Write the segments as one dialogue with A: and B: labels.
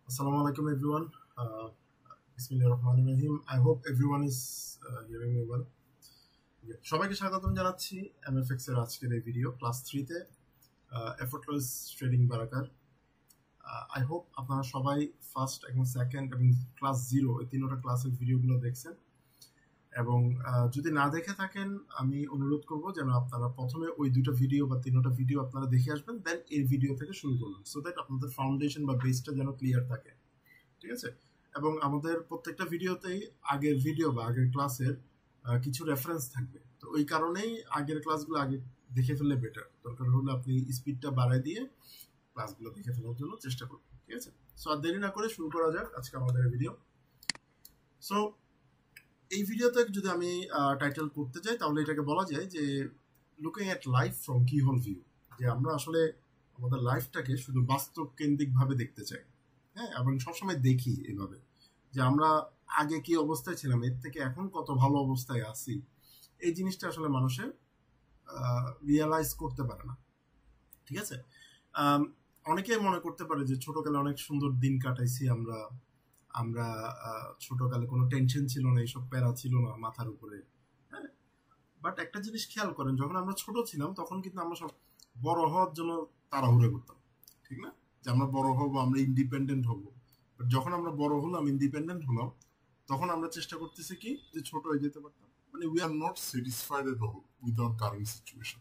A: Assalamu alaikum everyone. Bismillahirrahmanirrahim. I hope everyone is hearing me well. সবাইকে স্বাগতম জানাচ্ছি MFX এর আজকের এই ভিডিও ক্লাস 3 তে এফর্টলেস ট্রেডিং বারাকার। I hope আপনারা সবাই ফার্স্ট এবং সেকেন্ড এবং ক্লাস 0 এই তিনটা ক্লাসের ভিডিওগুলো দেখছেন এবং যদি না দেখে থাকেন আমি অনুরোধ করব যেন আপনারা প্রথমে ওই দুটো ভিডিও বা তিনটা ভিডিও আপনারা দেখে আসবেন, দেন এই ভিডিও থেকে শুরু করবেন, সো দ্যাট আপনাদের ফাউন্ডেশন বা বেসটা যেন ক্লিয়ার থাকে। ঠিক আছে? এবং আমাদের প্রত্যেকটা ভিডিওতেই আগের ভিডিও বা আগের ক্লাসের কিছু রেফারেন্স থাকবে, তো ওই কারণেই আগের ক্লাসগুলো আগে দেখে ফেললে বেটার। দরকার হলে আপনি স্পিডটা বাড়ায় দিয়ে ক্লাসগুলো দেখে ফেলার জন্য চেষ্টা করবেন। ঠিক আছে? সো আর দেরি না করে শুরু করা যাক আজকে আমাদের ভিডিও। সো এই ভিডিওতে যদি আমি টাইটেল করতে চাই তাহলে এটাকে বলা যায় যে লুকিং অ্যাট লাইফ ফ্রম কি হোল ভিউ, যে আমরা আসলে আমাদের লাইফটাকে শুধু বাস্তব কেন্দ্রিকভাবে দেখতে চাই। হ্যাঁ, এবং সবসময় দেখি এভাবে যে আমরা আগে কি অবস্থায় ছিলাম, এর থেকে এখন কত ভালো অবস্থায় আছি। এই জিনিসটা আসলে মানুষের রিয়েলাইজ করতে পারে না। ঠিক আছে? অনেকে মনে করতে পারে যে ছোটকালে অনেক সুন্দর দিন কাটাইছি আমরা আমরা ছোটকালে কোনো টেনশন ছিল না, এইসব প্যারা ছিল না মাথার উপরে। হ্যাঁ, বাট একটা জিনিস খেয়াল করেন, যখন আমরা ছোট ছিলাম তখন কিন্তু আমরা সব বড় হওয়ার জন্য তাড়াহুড়ো করতাম। ঠিক না? যে আমরা বড় হব, আমরা ইন্ডিপেন্ডেন্ট হব। বাট যখন আমরা বড় হলাম, ইন্ডিপেন্ডেন্ট হলাম, তখন আমরা চেষ্টা করতেছি কি যে ছোট হয়ে যেতে পারতাম।
B: মানে we are not satisfied at all with our current situation.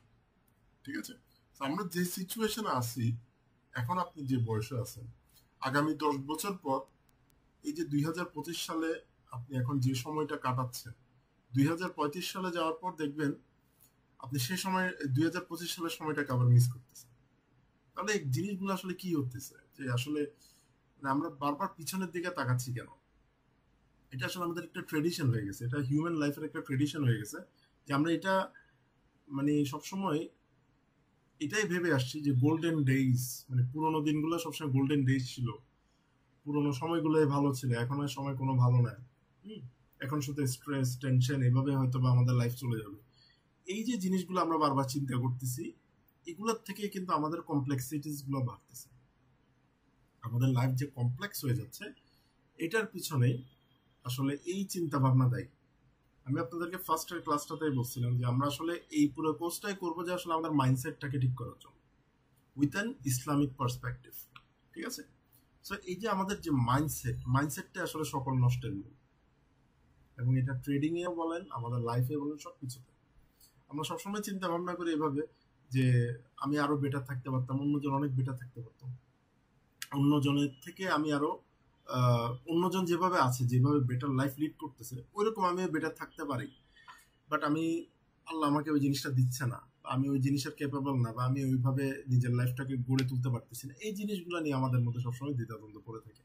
B: ঠিক আছে? আমরা যে সিচুয়েশনে আছি এখন, আপনি যে বয়সে আছেন, আগামী 10 বছর পর এই যে 2025 সালে আপনি এখন যে সময়টা কাটাচ্ছেন, 2035 সালে যাওয়ার পর দেখবেন আপনি সে সময় 2025 সালের সময়টাকে আবার মিস করতেছেন। তাহলে এই জিনিসগুলো আসলে কি হতেছে যে আসলে আমরা বারবার পিছনের দিকে তাকাচ্ছি কেন? এটা আসলে আমাদের একটা ট্রেডিশন হয়ে গেছে, এটা হিউম্যান লাইফের একটা ট্রেডিশন হয়ে গেছে যে আমরা এটা মানে সবসময় এটাই ভেবে আসছি যে গোল্ডেন ডেইজ, মানে পুরোনো দিনগুলো সবসময় গোল্ডেন ডেইজ ছিল, পুরোনো সময়গুলোই ভালো ছিল, এখন আর সময় কোনো ভালো নাই। এখন শুধু স্ট্রেস, টেনশন, এভাবে হয়তো বা আমাদের লাইফ চলে যাবে। এই যে জিনিসগুলো আমরা বারবার চিন্তা করতেছি, এগুলোর থেকে কিন্তু আমাদের কমপ্লেক্সিটিস গুলো বাড়তেছে। আমাদের লাইফ যে কমপ্লেক্স হয়ে যাচ্ছে, এটার পিছনে আসলে এই চিন্তা ভাবনা দেয়। আমি আপনাদেরকে ফার্স্টের ক্লাসটাতেই বলছিলাম যে আমরা আসলে এই পুরো কোর্সটাই করবো যে আসলে আমাদের মাইন্ডসেটটাকে ঠিক করার জন্য উইথ অ্যান ইসলামিক পার্সপেক্টিভ। ঠিক আছে? সো এই যে আমাদের যে মাইন্ডসেটটা আসলে সকল নষ্টের মূল, এবং এটা ট্রেডিং এও বলেন, আমাদের লাইফে বলেন, সবকিছুতে আমরা সবসময় চিন্তা ভাবনা করি এভাবে যে আমি আরো বেটার থাকতে পারতাম, অন্যজন অনেক বেটার থাকতে পারতাম, অন্যজনের থেকে আমি আরো অন্যজন যেভাবে আছে, যেভাবে বেটার লাইফ লিড করতেছে, ওইরকম আমিও বেটার থাকতে পারি। বাট আমি, আল্লাহ আমাকে ওই জিনিসটা দিচ্ছে না, আমি ওই জিনিসের ক্যাপেবল না, বা আমি ওইভাবে নিজের লাইফটাকে গড়ে তুলতে পারতেছি না। এই জিনিসগুলো নিয়ে আমাদের মধ্যে সবসময় দ্বিধাদ্বন্দ্ব পড়ে থাকে।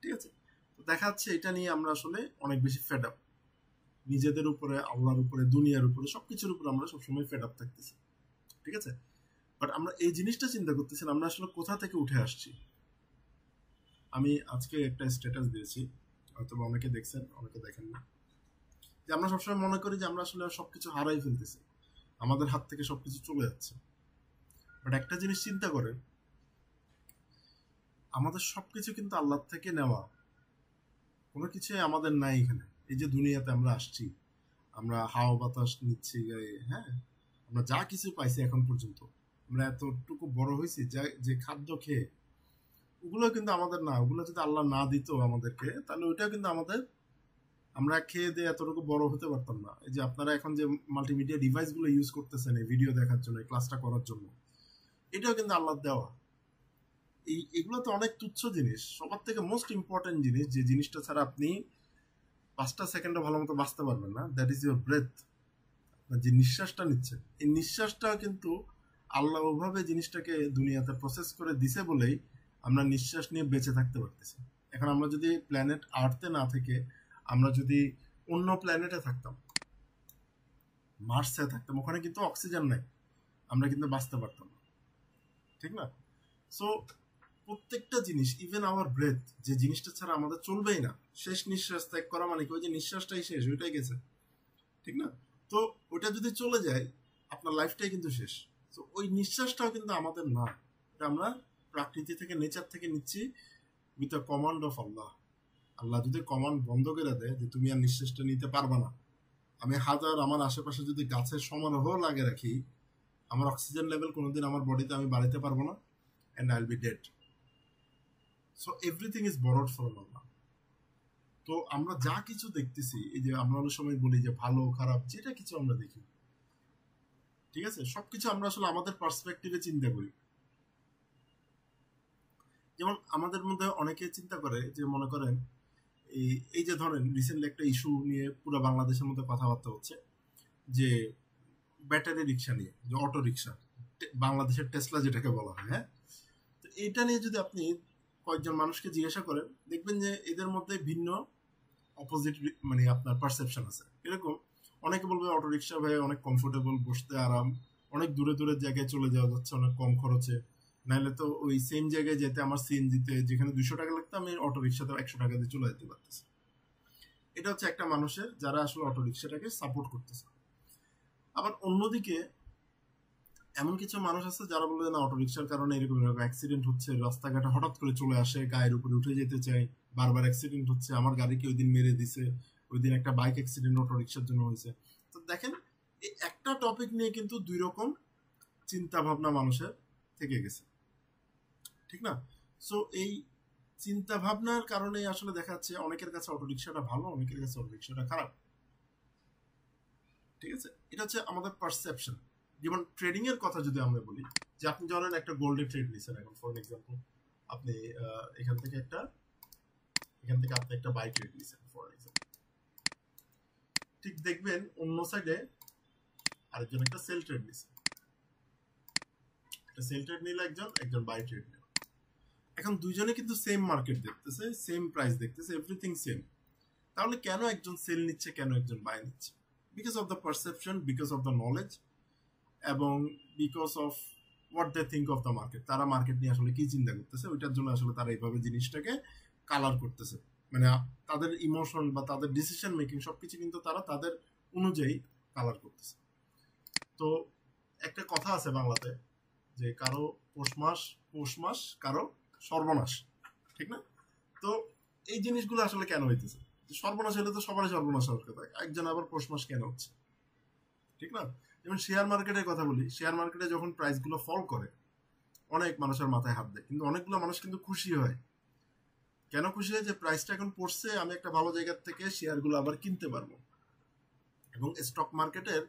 B: ঠিক আছে? তো দেখা যাচ্ছে এটা নিয়ে আমরা আসলে অনেক বেশি ফেড আপ, নিজেদের উপরে, আল্লাহর উপরে, দুনিয়ার উপরে, সবকিছুর উপরে আমরা সবসময় ফেড আপ থাকতেছি। ঠিক আছে? বাট আমরা এই জিনিসটা চিন্তা করতেছি আমরা আসলে কোথা থেকে উঠে আসছি। আমি আজকে একটা স্ট্যাটাস দিয়েছি, হয়তো অনেকে দেখছেন, অনেকে দেখেন না, যে আমরা সবসময় মনে করি যে আমরা আসলে সবকিছু হারাই ফেলতেছি, আমাদের হাত থেকে সবকিছু চলে যাচ্ছে। বাট একটা জিনিস চিন্তা করেন, আমাদের সবকিছু কিন্তু আল্লাহ থেকে নেওয়া, কোনো কিছুই আমাদের নাই এখানে। এই যে দুনিয়াতে আমরা আসছি, আমরা হাওয়া বাতাস নিচ্ছি গায়ে, হ্যাঁ, আমরা যা কিছু পাইছি এখন পর্যন্ত, আমরা এতটুকু বড় হয়েছি, যে খাদ্য খেয়ে, ওগুলো কিন্তু আমাদের না। ওগুলো যদি আল্লাহ না দিত আমাদেরকে, তাহলে ওইটাও কিন্তু আমাদের, আমরা খেয়ে দিয়ে এতটুকু বড় হতে পারতাম না। এই যে আপনারা এখন যে মাল্টিমিডিয়া ডিভাইস গুলো ইউজ করতেছেন এই ভিডিও দেখার জন্য, এই ক্লাসটা করার জন্য, এটাও কিন্তু আল্লাহর দেওয়া। এগুলো তো অনেক তুচ্ছ জিনিস। সবার থেকে মোস্ট ইম্পর্টেন্ট জিনিস, যে জিনিসটা ছাড়া আপনি 5টা সেকেন্ডও ভালো মতো বাঁচতে পারবেন না, দ্যাট ইজ ইউর ব্রেথ। যে নিঃশ্বাসটা নিচ্ছেন, এই নিঃশ্বাসটাও কিন্তু আল্লাহ ওভাবে জিনিসটাকে দুনিয়াতে প্রসেস করে দিছে বলেই আমরা নিঃশ্বাস নিয়ে বেঁচে থাকতে পারতেছি। এখন আমরা যদি প্ল্যানেট আর্থে না থেকে আমরা যদি অন্য প্ল্যানেটে থাকতাম, মার্সে থাকতাম, ওখানে কিন্তু অক্সিজেন নাই, আমরা কিন্তু বাঁচতে পারতাম না। ঠিক না? সো প্রত্যেকটা জিনিস, ইভেন আওয়ার ব্রেথ, যে জিনিসটা ছাড়া আমাদের চলবেই না, শেষ নিঃশ্বাস ত্যাগ করা মানে কি, ওই যে নিঃশ্বাসটাই শেষ, ওইটাই গেছে। ঠিক না? তো ওইটা যদি চলে যায়, আপনার লাইফটাই কিন্তু শেষ। তো ওই নিঃশ্বাসটাও কিন্তু আমাদের না, এটা আমরা প্রকৃতি থেকে, নেচার থেকে নিচ্ছি,
A: উইথ দ্য কমান্ড অফ আল্লাহ। আল্লাহ যদি কমান্ড বন্ধ করে দেয় যে তুমি আর নিঃশ্বাসটা নিতে পারবা না, আমি আমার আশেপাশে যদি গাছের সমারোহ লাগে রাখি, আমার অক্সিজেন লেভেল কোনোদিন আমার বডিতে আমি বাড়াইতে পারবো না, and I will be dead. So everything is বরড ফ্রম আল্লাহ। তো আমরা যা কিছু দেখতেছি, এই যে আমরা অনেক সময় বলি যে ভালো খারাপ যেটা কিছু আমরা দেখি, ঠিক আছে, সবকিছু আমরা আসলে আমাদের পার্সপেক্টিভে চিন্তা করি। যেমন আমাদের মধ্যে অনেকে চিন্তা করে যে মনে করেন এই যে ধরেন রিসেন্টলি একটা ইস্যু নিয়ে পুরো বাংলাদেশের মধ্যে কথাবার্তা হচ্ছে যে ব্যাটারি রিক্সা নিয়ে, যে অটো রিক্সা, বাংলাদেশের টেসলা যেটাকে বলা হয়। হ্যাঁ, তো এটা নিয়ে যদি আপনি কয়েকজন মানুষকে জিজ্ঞাসা করেন, দেখবেন যে এদের মধ্যে ভিন্ন অপোজিট মানে আপনার পারসেপশন আছে। এরকম অনেকে বলবে অটো রিক্সা ভাই অনেক কমফোর্টেবল, বসতে আরাম, অনেক দূরে দূরের জায়গায় চলে যাওয়া যাচ্ছে অনেক কম খরচে, নাহলে তো ওই সেম জায়গায় যেতে আমার সিএনজিতে যেখানে 200 টাকা লাগতো আমি অটো রিক্সাতে 100 টাকা দিয়ে চলে যেতে পারতেছি। এটা হচ্ছে একটা মানুষের যারা আসলে অটো রিক্সাটাকে সাপোর্ট করতেছে। আবার অন্যদিকে এমন কিছু মানুষ আছে যারা বলবে না, অটো রিক্সার কারণে এরকম এরকম অ্যাক্সিডেন্ট হচ্ছে, রাস্তাঘাটে হঠাৎ করে চলে আসে, গায়ের উপরে উঠে যেতে চায়, বারবার অ্যাক্সিডেন্ট হচ্ছে, আমার গাড়িকে ওই দিন মেরে দিছে, ওই দিন একটা বাইক অ্যাক্সিডেন্ট অটো রিক্সার জন্য হয়েছে। তো দেখেন এই একটা টপিক নিয়ে কিন্তু দুই রকম চিন্তা ভাবনা মানুষের থেকে গেছে, ঠিক না? সো এই চিন্তা ভাবনার কারণে আসলে দেখা যাচ্ছে অনেকের কাছে অটো রিক্সাটা ভালো, অনেকের কাছে অটো রিক্সাটা খারাপ, ঠিক আছে? এটা হচ্ছে আমাদের পারসেপশন। যেমন ট্রেডিং এর কথা যদি আমরা বলি, যে আপনি ধরেন একটা গোল্ডে ট্রেড নিছেন এখন ফর এক্সাম্পল, আপনি এখান থেকে আপনি একটা বাই ট্রেড নিছেন ফর এক্সাম্পল, ঠিক দেখবেন অন্য সাইডে আরেকজন একটা সেল ট্রেড নিছে, একটা সেল ট্রেড নিলে একজন বাই ট্রেড নিল। এখন দুইজনে কিন্তু সেম মার্কেট দেখতেছে, সেম প্রাইস দেখতেছে, এভরিথিং সেম। তাহলে কেন একজন সেল নিচ্ছে, কেন একজন বাই নিচ্ছে? Because of the perception, because of the knowledge, এবং because of what they think of the market. তারা মার্কেট নিয়ে আসলে কি চিন্তা করতেছে, ওইটার জন্য আসলে তারা এইভাবে জিনিসটাকে কালার করতেছে। মানে তাদের ইমোশন বা তাদের ডিসিশন মেকিং সবকিছু কিন্তু তারা তাদের অনুযায়ী কালার করতেছে। তো একটা কথা আছে বাংলাতে যে কারো পৌষ মাস কারো সর্বনাশ, ঠিক না? তো এই জিনিসগুলো আসলে কেন হইতেছে? সর্বনাশ হলে তো সবারই সর্বনাশ হওয়ার কথা, একজন আবার পৌষ মাস কেন হচ্ছে, ঠিক না? যেমন শেয়ার মার্কেটের কথা বলি, শেয়ার মার্কেটে যখন প্রাইসগুলো ফল করে অনেক মানুষের মাথায় হাত দেয়, কিন্তু অনেকগুলো মানুষ কিন্তু খুশি হয়। কেন খুশি হয়? যে প্রাইসটা এখন পড়ছে, আমি একটা ভালো জায়গা থেকে শেয়ারগুলো আবার কিনতে পারবো। এবং স্টক মার্কেটের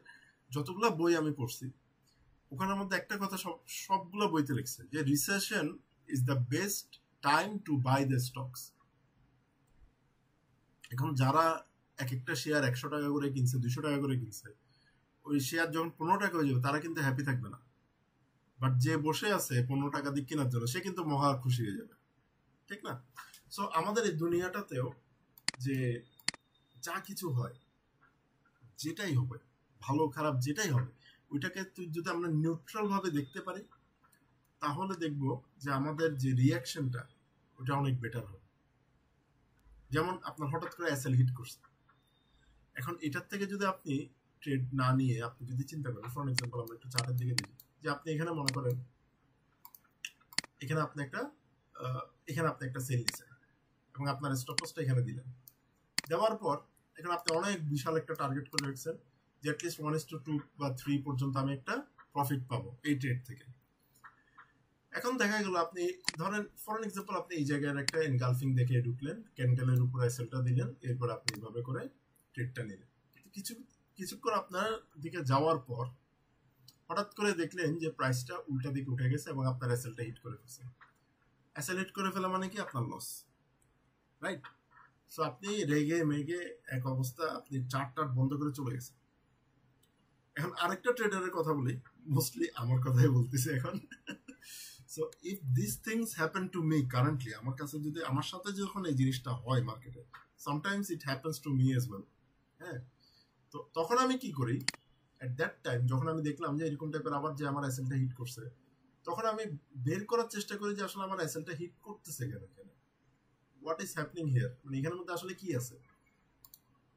A: যতগুলো বই আমি পড়ছি, ওখানের মধ্যে একটা কথা সবগুলো বইতে লিখছে যে recession is the best time to buy the stocks. এখন যারা এক একটা শেয়ার 100 টাকা করে কিনছে, 200 টাকা করে কিনছে, ওই শেয়ার যখন 15 টাকা হয়ে যাবে তারা কিন্তু হ্যাপি থাকবে না। বাট যে বসে আছে 15 টাকা দিয়ে কেনার জন্য, সে কিন্তু মহা খুশি হয়ে যাবে, ঠিক না? সো আমাদের এই দুনিয়াটাতেও যে যা কিছু হয়, যেটাই হবে, ভালো খারাপ যেটাই হবে, ওইটাকে যদি আমরা নিউট্রাল ভাবে দেখতে পারি, তাহলে দেখব যে আমাদের যে রিয়াকশনটা ওটা অনেক বেটার হবে। যেমন আপনার হঠাৎ করে এসএল হিট করছে, এখন এটার থেকে যদি আপনি ট্রেড না নিয়ে আপনি যদি চিন্তা করেন, ফর এক্সাম্পল আমরা একটু চার্টের দিকে দেখি, যে আপনি এখানে মনে করেন এখানে আপনি একটা সেল দিচ্ছেন এবং আপনার স্টপ লসটা এখানে দিলেন, দেওয়ার পর এখন আপনি অনেক বিশাল একটা টার্গেট করে রেখেছেন যে অ্যাটলিস্ট 1:2 বা 3 পর্যন্ত আমি একটা প্রফিট পাবো এই ট্রেড থেকে। এখন দেখা গেল আপনি ধরেন ফর এক্সাম্পল আপনি এই জায়গায় একটা এনগালফিং দেখে ঢুকলেন, ক্যান্ডেলের উপরে সেলটা দিলেন, এরপর আপনি এইভাবে করে ট্রেডটা নিলেন। কিছুক্ষণ আপনার দিকে যাওয়ার পর হঠাৎ করে দেখলেন যে প্রাইসটা উল্টা দিকে উঠে গেছে এবং আপনার এসএলটা হিট করে ফেলছে। এসএল হিট করে ফেলা মানে কি? আপনার লস, রাইট? সো আপনি রেগে মেগে এক অবস্থা, আপনি চার্ট বন্ধ করে চলে গেছে। এখন আরেকটা ট্রেডারের কথা বলি, মোস্টলি আমার কথাই বলতেছি এখন। So if this things happen to me currently, আমার কাছে যদি আমার সাথে যখন এই জিনিসটা হয় মার্কেটে, sometimes it happens to me as well. হ্যাঁ, তো তখন আমি কি করি? এট দ্যাট টাইম যখন আমি দেখলাম যে এরকম টাইপের আবার যে আমার এসএলটা হিট করছে, তখন আমি বের করার চেষ্টা করি যে আসলে আমার এসএলটা হিট করতেছে কেন, হোয়াট ইজ হ্যাপনিং হিয়ার, মানে এখানের মধ্যে আসলে কি আছে।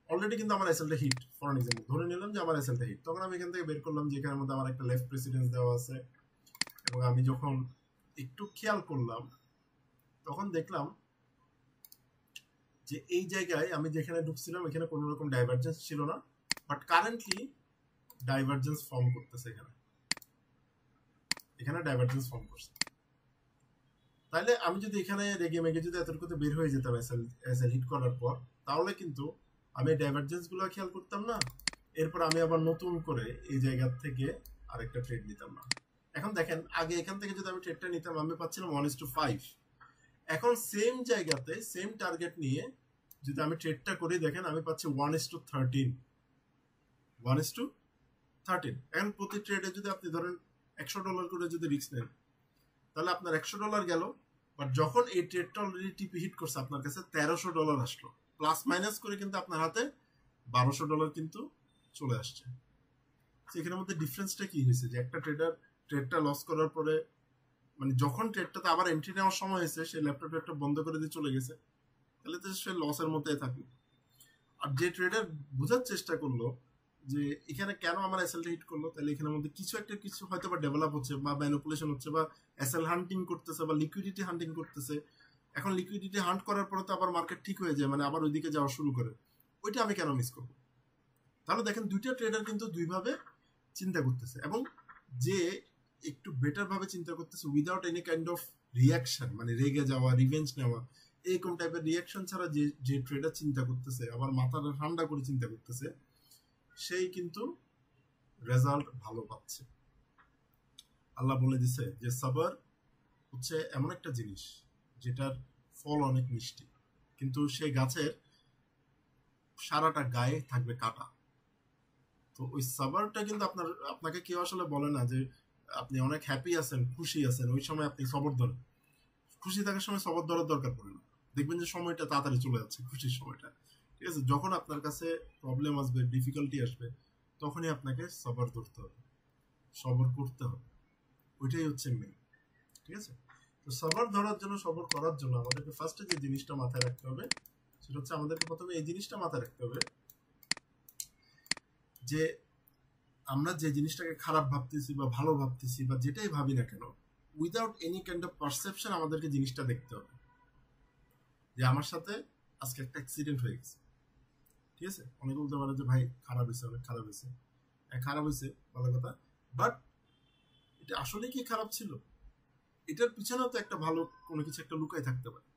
A: অলরেডি কিন্তু আমার এসএলটা হিট, ফর এক্সাম্পল ধরে নিলাম যে আমার এসএলটা হিট, তখন আমি এখান থেকে বের করলাম যে এখানের মধ্যে আমার একটা লেফট প্রেসিডেন্স দেওয়া আছে, এবং আমি যখন একটু খেয়াল করলাম তখন দেখলাম যে এই জায়গায় আমি যেখানে ঢুকছিলাম এখানে কোনো রকম ডাইভারজেন্স ছিল না, বাট কারেন্টলি ডাইভারজেন্স ফর্ম করতেছে, এখানে ডাইভারজেন্স ফর্ম করছে। তাহলে আমি যদি এখানে রেগে মেগে যদি এতটুকুতে বের হয়ে যেতাম এসএল হিট করার পর, তাহলে কিন্তু আমি ডাইভারজেন্স গুলো খেয়াল করতাম না, এরপর আমি আবার নতুন করে এই জায়গা থেকে আরেকটা ট্রেড নিতাম না। এখন দেখেন আগে এখান থেকে যদি আমি ট্রেডটা নিতাম আমি পাচ্ছিলাম 1:5, এখন সেম জায়গাতে সেম টার্গেট নিয়ে যদি আমি ট্রেডটা করি দেখেন আমি পাচ্ছি 1:13, 1:13। এখন প্রতি ট্রেডে যদি আপনি ধরেন $100 করে যদি রিস্ক নেন তাহলে আপনার $100 গেল, বাট যখন এই ট্রেডটা অলরেডি টিপি হিট করছে আপনার কাছে $1300 আসলো, প্লাস মাইনাস করে কিন্তু আপনার হাতে $1200 কিন্তু চলে আসছে। সেখানের মধ্যে ডিফারেন্সটা কি হয়েছে যে একটা ট্রেডার ট্রেডটা লস করার পরে মানে যখন ট্রেডটাতে আবার এন্ট্রি নেওয়ার সময় হয়েছে সে ল্যাপটপটা একটা বন্ধ করে দিয়ে চলে গেছে, তাহলে তো সে লসের মধ্যে থাকলো। আর যে ট্রেডার বোঝার চেষ্টা করলো যে এখানে কেন আমার এসএলটা হিট করলো, তাহলে এখানের মধ্যে কিছু হয়তো বা ডেভেলপ হচ্ছে বা ম্যানিপুলেশন হচ্ছে বা এসএল হান্টিং করতেছে বা লিকুইডিটি হান্টিং করতেছে। এখন লিকুইডিটি হান্ট করার পরে তো আবার মার্কেট ঠিক হয়ে যায়, মানে আবার ওইদিকে যাওয়া শুরু করে, ওইটা আমি কেন মিস করবো? তাহলে দেখেন দুইটা ট্রেডার কিন্তু দুইভাবে চিন্তা করতেছে, এবং যে একটু বেটার ভাবে চিন্তা করতেছে without any kind of reaction, মানে রেগে যাওয়া, রিভেঞ্জ নেওয়া, এরকম টাইপের রিয়াকশন ছাড়া যে ট্রেডার চিন্তা করতেছে, আবার মাথাটা ঠান্ডা করে চিন্তা করতেছে, সেই কিন্তু রেজাল্ট ভালো পাচ্ছে। আল্লাহ বলে দিছে যে সাবর হচ্ছে এমন একটা জিনিস যেটার ফল অনেক মিষ্টি, কিন্তু সেই গাছের সারাটা গায়ে থাকবে কাটা। তো ওই সাবারটা কিন্তু আপনাকে কেউ আসলে বলে না যে আপনি অনেক হ্যাপি আছেন, খুশি আছেন, ওই সময় আপনি সবর ধরেন। খুশি থাকার সময় সবর ধরার দরকার পড়ে না, দেখবেন যে সময়টা তাড়াতাড়ি চলে যাচ্ছে, খুশির সময়টা। ঠিক আছে, যখন আপনার কাছে প্রবলেম আসবে, ডিফিকাল্টি আসবে, তখনই আপনাকে সবর ধরতে হবে, সবর করতে হবে, ওইটাই হচ্ছে মেইন। ঠিক আছে, তো সবর ধরার জন্য, সবর করার জন্য আমাদেরকে ফার্স্টে যে জিনিসটা মাথায় রাখতে হবে সেটা হচ্ছে আমাদেরকে প্রথমে এই জিনিসটা মাথায় রাখতে হবে যে আমরা যে জিনিসটাকে খারাপ ভাবতেছি বা ভালো ভাবতেছি বা যেটাই ভাবি না কেন, without any kind of perception আমাদেরকে জিনিসটা দেখতে হবে যে আমার সাথে আজকে একটা অ্যাক্সিডেন্ট হয়ে গেছে। ঠিক আছে, অনেকে বলতে পারে যে ভাই খারাপ হয়েছে, অনেক খারাপ হয়েছে। খারাপ হয়েছে ভালো কথা, বাট এটা আসলে কি খারাপ ছিল? এটার পিছনেও তো একটা ভালো কোনো কিছু একটা লুকায় থাকতে পারে।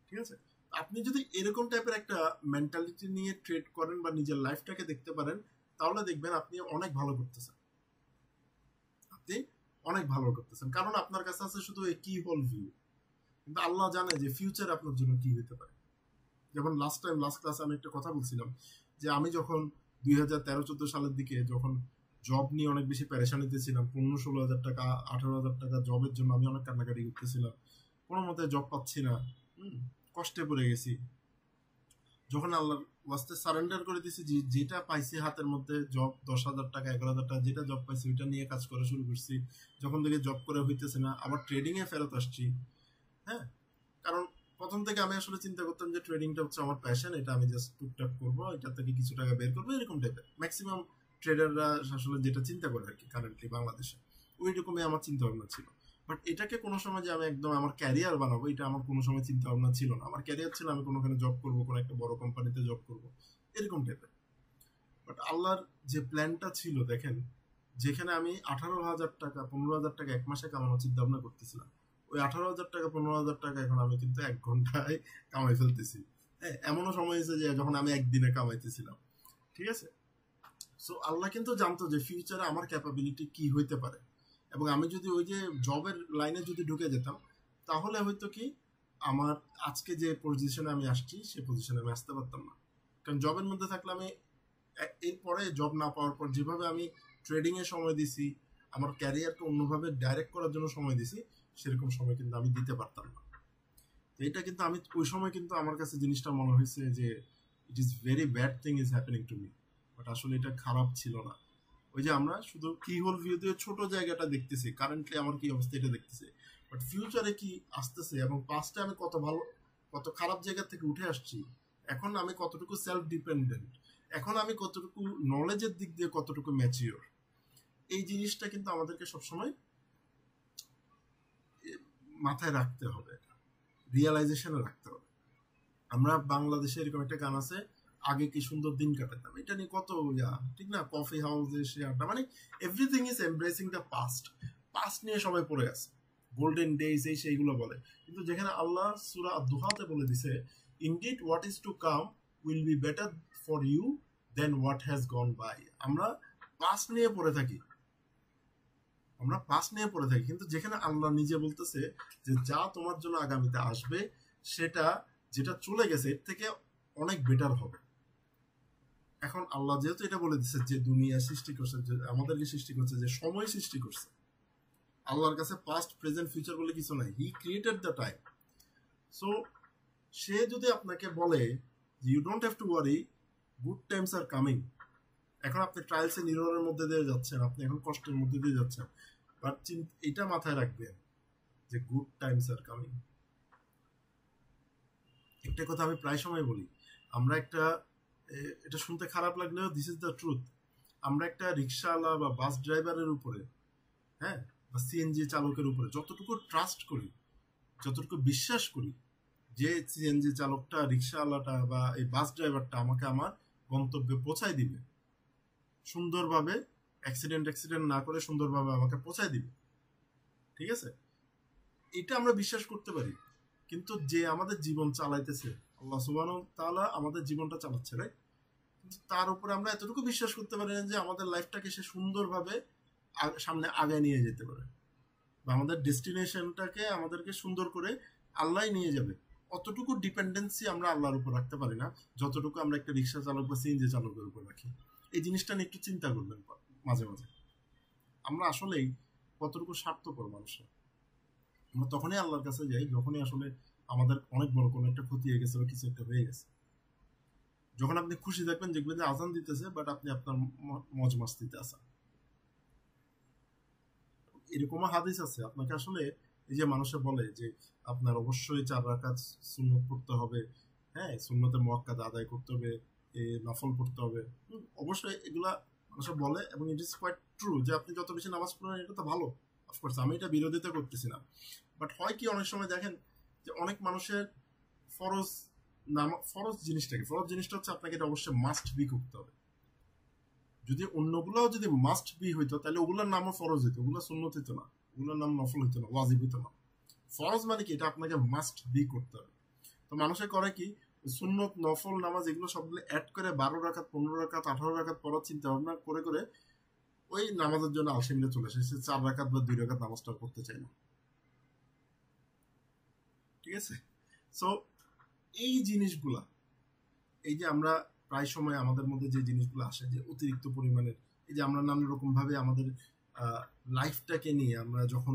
A: ঠিক আছে, আপনি যদি এরকম টাইপের একটা মেন্টালিটি নিয়ে ট্রেড করেন বা নিজের লাইফটাকে দেখতে পারেন, তাহলে দেখবেন আপনি অনেক ভালো করতেছেন, আপনি অনেক ভালো করতেছেন, কারণ আপনার কাছে আছে শুধু এই কি হোল ভিউ, কিন্তু আল্লাহ জানে যে ফিউচার আপনার জন্য কি হতে পারে। যেমন লাস্ট ক্লাসে আমি একটা কথা বলছিলাম যে আমি যখন 2013-14 সালের দিকে যখন জব নিয়ে অনেক বেশি প্যারেশানিতে ছিলাম, 15-16 হাজার টাকা 18,000 টাকা জবের জন্য আমি অনেক কান্নাকাটি করতেছিলাম, কোনো মতে জব পাচ্ছি না, কষ্টে পড়ে গেছি। যখন আল্লাহর ওয়াস্তে সারেন্ডার করে দিয়েছি, যেটা পাইছি হাতের মধ্যে, জব 10,000 টাকা 11,000 টাকা যেটা জব পাইছি ওইটা নিয়ে কাজ করা শুরু করছি। যখন থেকে জব করে হইতেছে না, আবার ট্রেডিং এ ফেরত আসছি। হ্যাঁ, কারণ প্রথম থেকে আমি আসলে চিন্তা করতাম যে ট্রেডিংটা হচ্ছে আমার প্যাশন, এটা আমি জাস্ট টুকটাক করবো, এটা থেকে কিছু টাকা বের করবো, এরকম টাইপের ম্যাক্সিমাম ট্রেডাররা আসলে যেটা চিন্তা করে আর কি কারেন্টলি বাংলাদেশে, ওই রকমই আমার চিন্তা ভাবনা ছিল। বাট এটাকে কোনো সময় যে আমি একদম আমার ক্যারিয়ার বানাবো, এটা আমার কোনো সময় চিন্তা ভাবনা ছিল না। আমার ক্যারিয়ার ছিল আমি কোনোখানে জব করবো, কোনো একটা বড় কোম্পানিতে জব করবো, এরকম টাইপের। বাট আল্লাহর যে প্ল্যানটা ছিল দেখেন, যেখানে আমি 18,000 টাকা 15,000 টাকা এক মাসে কামানোর চিন্তা ভাবনা করতেছিলাম, ওই 18,000 টাকা 15,000 টাকা এখন আমি কিন্তু 1 ঘন্টায় কামাই ফেলতেছি। হ্যাঁ, এমনও সময় হয়েছে যে যখন আমি একদিনে কামাইতেছিলাম। ঠিক আছে, সো আল্লাহ কিন্তু জানতো যে ফিউচারে আমার ক্যাপাবিলিটি কি হইতে পারে, এবং আমি যদি ওই যে জবের লাইনে যদি ঢুকে যেতাম তাহলে হয়তো কি আমার আজকে যে পজিশনে আমি আসছি সেই পজিশনে আমি আসতে পারতাম না। কারণ জবের মধ্যে থাকলে আমি এরপরে জব না পাওয়ার পর যেভাবে আমি ট্রেডিং এ সময় দিছি, আমার ক্যারিয়ারকে অন্যভাবে ডাইরেক্ট করার জন্য সময় দিছি, সেরকম সময় কিন্তু আমি দিতে পারতাম না। তো এটা কিন্তু আমি ওই সময় কিন্তু আমার কাছে জিনিসটা মনে হয়েছে যে it is very bad thing is happening to me, but আসলে এটা খারাপ ছিল না। ওই যে আমরা শুধু কি হোল ভিউ দিয়ে ছোট জায়গাটা দেখতেছি, কারেন্টলি আমার কি অবস্থা এটা দেখতেছি, বাট ফিউচারে কি আসতেছে এবং পাস্টে আমি কত ভালো কত খারাপ জায়গা থেকে উঠে আসছি, এখন আমি কতটুকু সেলফ ডিপেন্ডেন্ট, এখন আমি কতটুকু নলেজের দিক দিয়ে কতটুকু ম্যাচিওর, এই জিনিসটা কিন্তু আমাদেরকে সবসময় মাথায় রাখতে হবে, রিয়েলাইজেশনে রাখতে হবে। আমরা বাংলাদেশে এরকম একটা গান আছে, আগে কি সুন্দর দিন কাটাতাম, এটা নিয়ে কত ঠিক না, কফি হাউসে এসে আড্ডা, মানে everything is embarrassing the past. Past নিয়ে সবাই পড়ে আছে, গোল্ডেন ডেজ এই সেইগুলো বলে। কিন্তু যেখানে আল্লাহ সূরা আদ-দুহাতে বলে দিছে, indeed what is to come will be better for you than what has gone by. আমরা পাস্ট নিয়ে পড়ে থাকি, কিন্তু যেখানে আল্লাহ নিজে বলতেছে যে যা তোমার জন্য আগামীতে আসবে সেটা যেটা চলে গেছে এর থেকে অনেক বেটার হবে। এখন আল্লাহ যেহেতু এটা বলে দিচ্ছে যে দুনিয়া সৃষ্টি করছে, যে আমাদেরকে সৃষ্টি করছে, যে সময় সৃষ্টি করছে, আল্লাহর কাছে পাস্ট প্রেজেন্ট ফিউচার বলে কিছু নাই, he created the time. So সে যদি আপনাকে বলে যে you don't have to worry, good times are coming, এখন আপনি ট্রায়ালস এর নিরোধের মধ্যে দিয়ে যাচ্ছেন, আপনি এখন কষ্টের মধ্যে দিয়ে যাচ্ছেন, বাট এটা মাথায় রাখবেন যে গুড টাইমস আর কামিং। একটা কথা আমি প্রায় সময় বলি, আমরা একটা, এটা শুনতে খারাপ লাগলেও দিস ইজ দ্য ট্রুথ, আমরা একটা রিক্সাওয়ালা বা বাস ড্রাইভারের উপরে, হ্যাঁ, বা সিএনজি চালকের উপরে যতটুকু ট্রাস্ট করি, যতটুকু বিশ্বাস করি যে সিএনজি চালকটা, রিক্সাওয়ালাটা বা এই বাস ড্রাইভারটা আমাকে আমার গন্তব্যে পৌঁছায় দিবে সুন্দরভাবে, অ্যাক্সিডেন্ট না করে সুন্দরভাবে আমাকে পৌঁছায় দিবে, ঠিক আছে, এটা আমরা বিশ্বাস করতে পারি। কিন্তু যে আমাদের জীবন চালাইতেছে, আল্লাহ সুবহানাহু ওয়া তাআলা আমাদের জীবনটা চালাচ্ছে, রাইট, কিন্তু তার উপরে আমরা এতটুকু বিশ্বাস করতে পারি না যে আমাদের লাইফটাকে সে সুন্দরভাবে সামনে আগায় নিয়ে যেতে পারে, বা আমাদের ডেস্টিনেশনটাকে আমাদেরকে সুন্দর করে আল্লাহ নিয়ে যাবে। অতটুকু ডিপেন্ডেন্সি আমরা আল্লাহর উপর রাখতে পারি না যতটুকু আমরা একটা রিক্সা চালক বা সিএনজি চালকের উপর রাখি। এই জিনিসটা নিয়ে একটু চিন্তা করবেন মাঝে মাঝে, আমরা আসলেই কতটুকু স্বার্থপর মানুষরা। আমরা তখনই আল্লাহর কাছে যাই যখনই আসলে আমাদের অনেক বড় কোনো একটা ক্ষতি হয়ে গেছে বা কিছু একটা হয়ে গেছে। যখন আপনি খুশি থাকবেন দেখবেন যে আজান দিতেছে বাট আপনি আপনার মজ মাস্তিতে আছেন। এরকমও হাদিস আছে, আপনাকে আসলে এই যে মানুষে বলে যে আপনার অবশ্যই 4 রাকাত সুন্নত পড়তে হবে, হ্যাঁ, সুন্নতে মুআক্কাদা আদায় করতে হবে, নফল পড়তে হবে, অবশ্যই এগুলা মানুষে বলে এবং ইট ইজ কোয়াইট ট্রু যে আপনি যত বেশি নামাজ পড়েন এটা তো ভালো, অফকোর্স আমি এটা বিরোধিতা করতেছি না। বাট হয় কি অনেক সময় দেখেন যে অনেক মানুষের ফরজ জিনিসটা হচ্ছে আপনাকে এটা অবশ্যই মাস্ট বি করতে হবে। যদি অন্যগুলোও যদি মাস্ট বি হইতো তাহলে ওগুলোর নামও ফরজ হইতো, ওগুলো সুন্নত হইতো না, ওগুলোর নাম নফল হইতো না, ওয়াজিব হইতো না। ফরজ মানে কি, এটা আপনাকে মাস্ট বি করতে হবে। তো মানুষে করে কি, সুন্নত নফল নামাজ এগুলো সবগুলো অ্যাড করে 12 রাকাত 15 রাকাত 18 রাকাত পড়ার চিন্তা ভাবনা করে করে ওই নামাজের জন্য আলসে মিলে চলে এসেছে, 4 রাকাত বা 2 রাকাত নামাজটা করতে চাই না, ঠিক আছে। সো এই জিনিসগুলা, এই যে আমরা প্রায় সময় আমাদের মধ্যে যে জিনিসগুলো আসে যে অতিরিক্ত পরিমাণের, এই যে আমরা নানা রকম ভাবে আমাদের লাইফটাকে নিয়ে আমরা যখন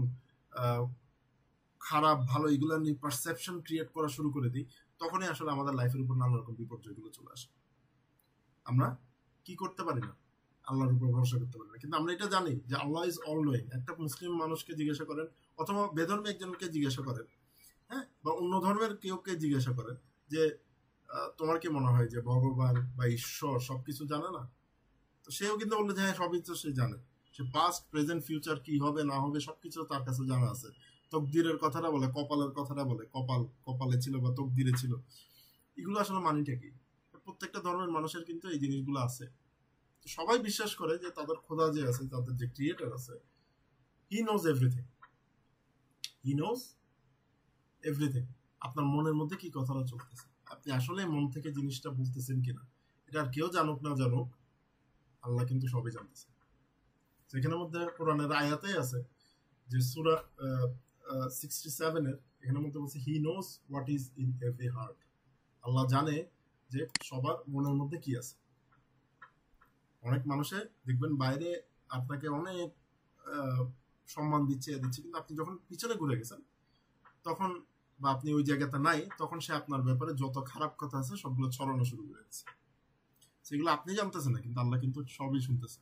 A: খারাপ ভালো এগুলো নিয়ে পারসেপশন ক্রিয়েট করা শুরু করে দিই, তখনই আসলে আমাদের লাইফের উপর নানা রকম বিপর্যয়গুলো চলে আসে। আমরা কি করতে পারি না, আল্লাহর উপর ভরসা করতে পারি না। কিন্তু আমরা এটা জানি যে আল্লাহ ইজ অল নোয়িং। একটা মুসলিম মানুষকে জিজ্ঞাসা করেন অথবা বেধর্মী একজনকে জিজ্ঞাসা করেন, হ্যাঁ, বা অন্য ধর্মের কেউকে জিজ্ঞাসা করেন যে তোমার কি মনে হয় যে ভগবান বা ঈশ্বর সবকিছু জানে না? তো সেও কিন্তু বললো যে হ্যাঁ, সবই তো সে জানে, সে পাস্ট প্রেজেন্ট ফিউচার কি হবে না হবে সবকিছু তার কাছে জানা আছে। তকদিরের কথাটা বলে, কপালের কথাটা বলে, কপালে ছিল বা তকদিরে ছিল, এগুলো আসলে মানিটা কি? প্রত্যেকটা ধর্মের মানুষের কিন্তু এই জিনিসগুলো আছে। সবাই বিশ্বাস করে যে তাদের খোদা যে আছে, তাদের যে ক্রিয়েটর আছে, he knows everything, he knows everything. আপনার মনের মধ্যে কি কথাটা চলতেছে, আপনি আসলে মন থেকে জিনিসটা বুঝতেছেন কিনা, এটা আর কেউ জানুক না জানুক, আল্লাহ কিন্তু সবই জানতেছে। সেখানের মধ্যে কোরআনের আয়াতে আছে যে সূরা 67 এর এখানের মধ্যে বলছে he knows what is in every heart. Allah জানে যে সবার মনের মধ্যে কি আছে। অনেক মানুষে দেখবেন বাইরে আপনাকে অনেক সম্মান দিচ্ছে, কিন্তু আপনি যখন পিছনে ঘুরে গেছেন তখন, বা আপনি ওই জায়গাটা নাই, তখন সে আপনার ব্যাপারে যত খারাপ কথা আছে সবগুলো ছড়ানো শুরু করে দিচ্ছে। সেগুলো আপনি জানতেছেন না, কিন্তু আল্লাহ কিন্তু সবই শুনতেছে,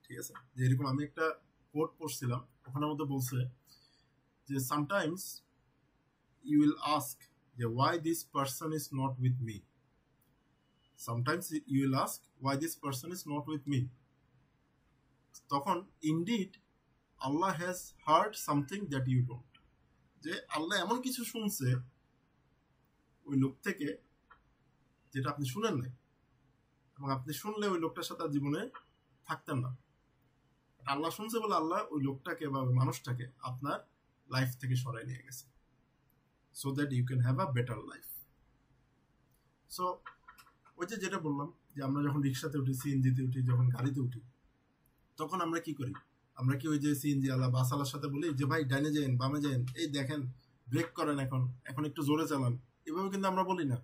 A: ঠিক আছে। যে এরকম আমি একটা কোট পড়ছিলাম, ওখানের মধ্যে বলছে যে সামটাইমস ইউ উইল আস্ক যে why this person is not with me, sometimes you will ask why this person is not with me, তখন indeed Allah has heard something that you don't, যে আল্লাহ এমন কিছু শুনছে ওই লোক থেকে যেটা আপনি শুনেন নাই, এবং আপনি শুনলে ওই লোকটার সাথে জীবনে থাকতেন না। আল্লাহ শুনছে বলে আল্লাহ ওই লোকটাকে বা ওই মানুষটাকে আপনার লাইফ থেকে সরাই নিয়ে গেছে, so that you can have a better life. So ওই যেটা বললাম যে আমরা যখন রিক্সাতে উঠি, সিএনজিতে উঠি, যখন গাড়িতে উঠি, তখন আমরা কি করি? আমরা কি ওই যে সিএনজি আলা বাস আলার সাথে বলি যে ভাই ডাইনে যান, বামে যান, এই দেখেন ব্রেক করেন, এখন একটু জোরে চালান, এভাবে কিন্তু আমরা বলি না।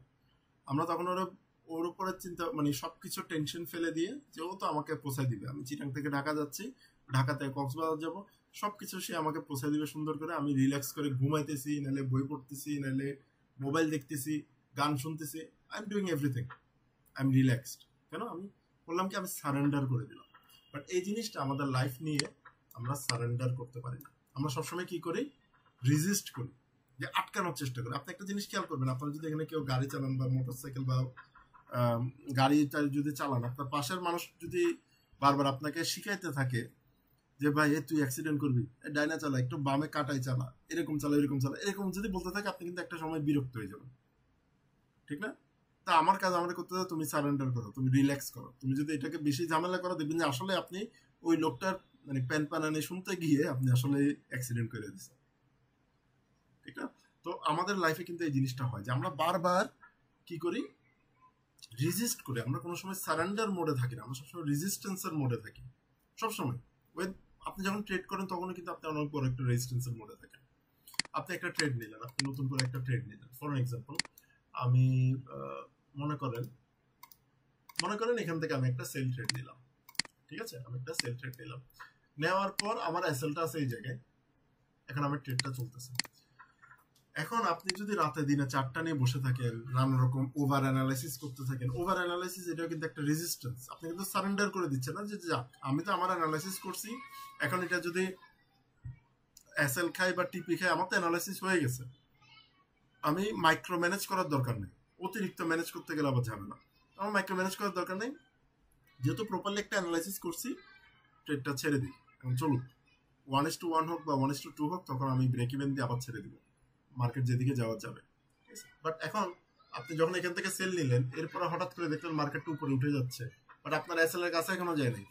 A: আমরা তখন ওর উপরে চিন্তা, মানে সবকিছু টেনশন ফেলে দিয়ে যে ও তো আমাকে পৌঁছায় দিবে, আমি চিটাং থেকে ঢাকা যাচ্ছি, ঢাকা থেকে কক্সবাজার যাবো, সবকিছু সে আমাকে পৌঁছায় দিবে সুন্দর করে, আমি রিল্যাক্স করে ঘুমাইতেছি, নাহলে বই পড়তেছি, নাহলে মোবাইল দেখতেছি, গান শুনতেছি, I am doing everything, I am relaxed. কেন? আমি বললাম কি আমি সারেন্ডার করে দিলাম। বাট এই জিনিসটা আমাদের লাইফ নিয়ে আমরা সারেন্ডার করতে পারি না। আমরা সবসময় কি করি? রেজিস্ট করি, যে আটকানোর চেষ্টা করি। আপনি একটা জিনিস খেয়াল করবেন, আপনারা যদি এখানে কেউ গাড়ি চালান বা মোটরসাইকেল বা গাড়িটা যদি চালান, আপনার পাশের মানুষ যদি বারবার আপনাকে শিখাইতে থাকে যে ভাই তুই অ্যাক্সিডেন্ট করবি, ডাইনা চালা, একটু বামে কাটাই চালা, এরকম চালা, এরকম চালা, এরকম যদি বলতে থাকে, আপনি কিন্তু একটা সময় বিরক্ত হয়ে যাবেন, ঠিক না? তা আমার কাজ আমরা করতে হবে, তুমি সারেন্ডার করো, তুমি রিল্যাক্স করো। তুমি যদি এটাকে বেশি ঝামেলা করো, দেখবেন যে আসলে আপনি ওই লোকটার মানে প্যান প্যানানি শুনতে গিয়ে আপনি আসলে অ্যাক্সিডেন্ট করে দিচ্ছেন, ঠিক না? তো আমাদের লাইফে কিন্তু এই জিনিসটা হয় যে আমরা বারবার কি করি? রেজিস্ট করি। আমরা কোনো সময় সারেন্ডার মোডে থাকি না, আমরা সবসময় রেজিস্ট্যান্সের মোডে থাকি সবসময়। আপনি যখন ট্রেড করেন তখনও কিন্তু আপনি অনেক বড় একটা রেজিস্ট্যান্সের মোডে থাকেন। আপনি একটা ট্রেড নিলেন, আপনি নতুন করে একটা ট্রেড নিলেন। ফর এক্সাম্পল, আমি মনে করেন এখান থেকে আমি একটা সেল ট্রেড নিলাম, ঠিক আছে? আমি একটা সেল ট্রেড নিলাম, নেওয়ার পর আমার এসএলটা আছে এই জায়গায়, এখন আমার ট্রেডটা চলতেছে। এখন আপনি যদি রাতে দিনে চারটা নিয়ে বসে থাকেন, নানা রকম ওভার অ্যানালাইসিস করতে থাকেন, ওভার অ্যানালাইসিস এটাও কিন্তু একটা রেজিস্ট্যান্স। আপনি কিন্তু সারেন্ডার করে দিচ্ছেন না যে যাক আমি তো আমার অ্যানালাইসিস করছি, এখন এটা যদি এসএল খাই বা টিপি খাই, আমার তো অ্যানালাইসিস হয়ে গেছে, আমি মাইক্রো ম্যানেজ করার দরকার নেই। অতিরিক্ত ম্যানেজ করতে গেলে আবার ঝামেলা। আমার মাইক্রো ম্যানেজ করার দরকার নেই, যেহেতু প্রপারলি একটা অ্যানালাইসিস করছি, ট্রেডটা ছেড়ে দিই, এখন চলুক 1:1 হোক বা 1:2 হোক, তখন আমি ব্রেক ইভেন দিয়ে আবার ছেড়ে দিব, মার্কেট যেদিকে যাওয়া যাবে। বাট এখন আপনি যখন এখান থেকে সেল নিলেন, এরপর হঠাৎ করে দেখলেন মার্কেটটা উপরে উঠে যাচ্ছে, বাট আপনার এসএল এর কাছে এখনো যায়নি।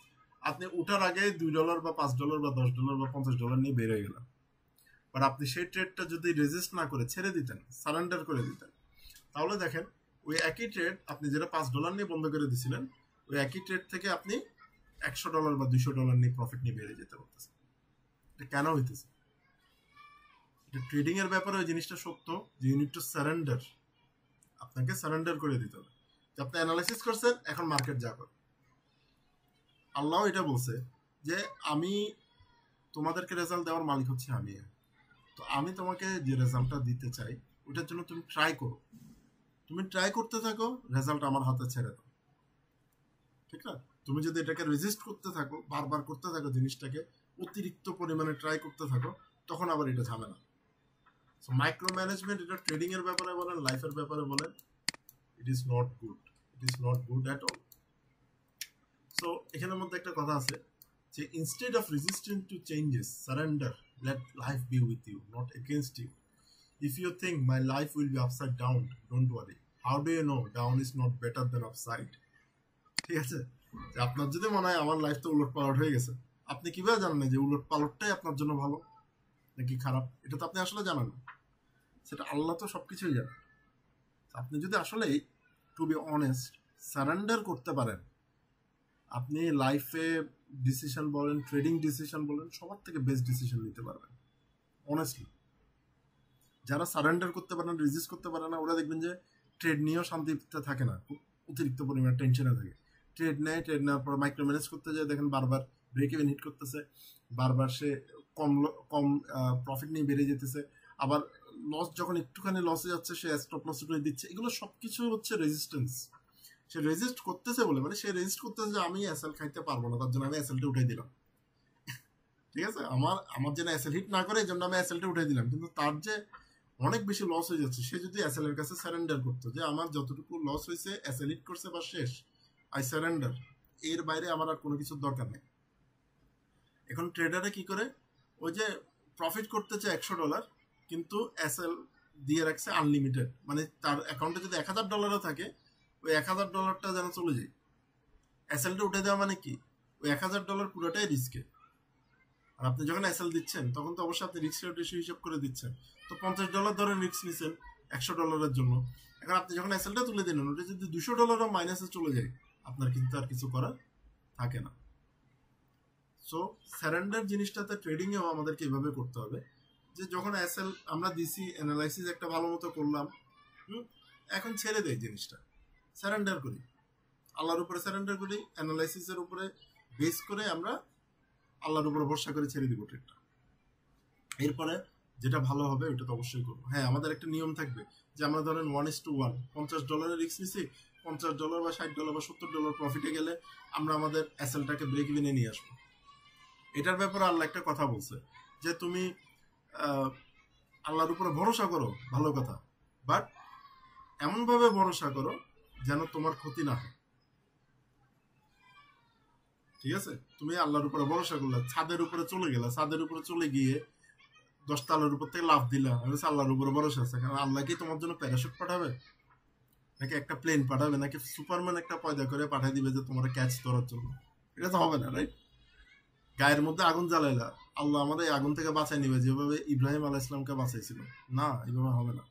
A: আপনি উঠার আগে $2 বা $5 বা $10 বা $50 নিয়ে বের হয়ে গেলেন। বাট আপনি সেই ট্রেডটা যদি রেজিস্ট না করে ছেড়ে দিতেন, সারেন্ডার করে দিতেন, তাহলে দেখেন ওই একই ট্রেড আপনি যেটা $5 নিয়ে বন্ধ করে দিয়েছিলেন, ওই একই ট্রেড থেকে আপনি $100 বা $200 নিয়ে প্রফিট নিয়ে বেড়ে যেতে পারতেছেন। এটা কেন হইতেছে? এটা ট্রেডিং এর ব্যাপারে ওই জিনিসটা সত্য যে ইউ নিড টু সারেন্ডার। আপনাকে সারেন্ডার করে দিতে হবে। আপনি অ্যানালাইসিস করছেন, এখন মার্কেট যা করে। আল্লাহ এটা বলছে যে আমি তোমাদেরকে রেজাল্ট দেওয়ার মালিক হচ্ছে আমি, তো আমি তোমাকে যে রেজাল্টটা দিতে চাই ওটার জন্য তুমি ট্রাই করো, তুমি ট্রাই করতে থাকো, রেজাল্ট আমার হাতে ছেড়ে দাও, ঠিক না? তুমি যদি এটাকে রেজিস্ট করতে থাকো, বারবার করতে থাকো, জিনিসটাকে অতিরিক্ত পরিমাণে ট্রাই করতে থাকো, তখন আবার এটা ঝামেলা। সো মাইক্রো ম্যানেজমেন্ট, এটা ট্রেডিং এর ব্যাপারে বলেন, লাইফের ব্যাপারে বলেন, it is not good, it is not good at all. So এখানের মধ্যে একটা কথা আছে যে instead of resisting to changes, surrender, let life be with you, not against you. If you think my life will be upside down, don't worry. How do you know down is not better than upside? ঠিক আছে? আপনার যদি মনে হয় আমার life তো উলট পালট হয়ে গেছে, আপনি কিভাবে জানেন যে উলট পালটটাই আপনার জন্য ভালো নাকি খারাপ? এটা তো আপনি আসলে জানেন না, সেটা আল্লাহ তো সবকিছুই জানেন। আপনি যদি আসলে টু বি অনেস্ট সারেন্ডার করতে পারেন, আপনি লাইফে ডিসিশন বলেন, ট্রেডিং ডিসিশন বলেন, সবার থেকে বেস্ট ডিসিশন নিতে পারবেন অনেস্টলি। যারা সারেন্ডার করতে পারে না, রেজিস্ট করতে পারে না, ওরা দেখবেন যে ট্রেড নিয়েও শান্তিতে থাকে না, খুব অতিরিক্ত পরিমাণে টেনশনে থাকে। ট্রেড নেওয়ার পর মাইক্রো ম্যানেজ করতে যায়, দেখেন বারবার ব্রেক ইভেন হিট করতেছে, বারবার সে কম প্রফিট নিয়ে বেড়ে যেতেছে, আবার লস যখন একটুখানি লসে যাচ্ছে সে স্টপ লস উঠে দিচ্ছে। এগুলো সবকিছু হচ্ছে রেজিস্ট্যান্স। সে রেজিস্ট করতেছে বলে, মানে সে রেজিস্ট করতেছে যে আমি এসএল খাইতে পারবো না, তার জন্য আমি এসএলটা উঠাই দিলাম, ঠিক আছে? আমার যেন এসএল হিট না করে এই জন্য আমি এসএলটা উঠাই দিলাম, কিন্তু তার যে অনেক বেশি লস হয়ে যাচ্ছে, সে যদি এসএল এর কাছে সারেন্ডার করতো যে আমার যতটুকু লস হয়েছে এসএল হিট করছে বা শেষ, আই সারেন্ডার, এর বাইরে আমার আর কোনো কিছুর দরকার নেই। এখন ট্রেডারে কি করে, ওই যে প্রফিট করতে চায় $100, কিন্তু এসএল দিয়ে রাখছে আনলিমিটেড, মানে তার অ্যাকাউন্টে যদি $1000 থাকে ওই $1000 যেন চলে যায়। এসএলটা উঠে দেওয়া মানে কি, ওই $1000 পুরোটাই রিস্কে। আর আপনি যখন এসএল দিচ্ছেন তখন তো অবশ্যই আপনি রিস্ক রেশিও হিসাব করে দিচ্ছেন। তো $50 ধরে রিস্ক নিচ্ছেন $100 জন্য। এখন আপনি যখন এসএলটা তুলে দিলেন ওটা যদি $200 মাইনাসে চলে যায় আপনার কিন্তু আর কিছু করার থাকে না। সো সারেন্ডার জিনিসটাতে ট্রেডিংয়েও আমাদেরকে এভাবে করতে হবে যে যখন এসএল আমরা দিছি, অ্যানালাইসিস একটা ভালো মতো করলাম, এখন ছেড়ে দেয় জিনিসটা, সারেন্ডার করি, আল্লাহর উপরে সারেন্ডার করি, অ্যানালাইসিসের উপরে বেস করে আমরা আল্লাহর উপরে ভরসা করে ছেড়ে দিব ট্রেডটা। এরপরে যেটা ভালো হবে ওটা তো অবশ্যই করবো। হ্যাঁ, আমাদের একটা নিয়ম থাকবে যে আমরা ধরেন 1:1 $50 রিস্ক নিছি, $50 বা $60 বা $70 প্রফিটে গেলে আমরা আমাদের এসএলটাকে ব্রেক ইভেনে নিয়ে আসবো। এটার ব্যাপারে আল্লাহ একটা কথা বলছে যে তুমি আল্লাহর উপরে ভরসা করো, ভালো কথা, বাট এমনভাবে ভরসা করো যেন তোমার ক্ষতি না হয়। ঠিক আছে, তুমি আল্লাহর উপরে ভরসা করলে, ছাদের উপরে চলে গেলা, ছাদের উপরে চলে গিয়ে 10 তলার উপর থেকে লাফ দিলা, আমি আল্লাহর উপরে ভরসা আছে, কারণ আল্লাহ কি তোমার জন্য প্যারাশুট পাঠাবে, নাকি একটা প্লেন পাঠাবে, নাকি সুপারম্যান একটা পয়দা করে পাঠিয়ে দিবে যে তোমার ক্যাচ ধরার জন্য? এটা তো হবে না, রাইট? গায়ের মধ্যে আগুন জ্বালাইলা, আল্লাহ আমাদের এই আগুন থেকে বাঁচাই নিবে যেভাবে ইব্রাহিম আলাইহিস সালামকে বাঁচাইছিল? না, এইভাবে হবে না।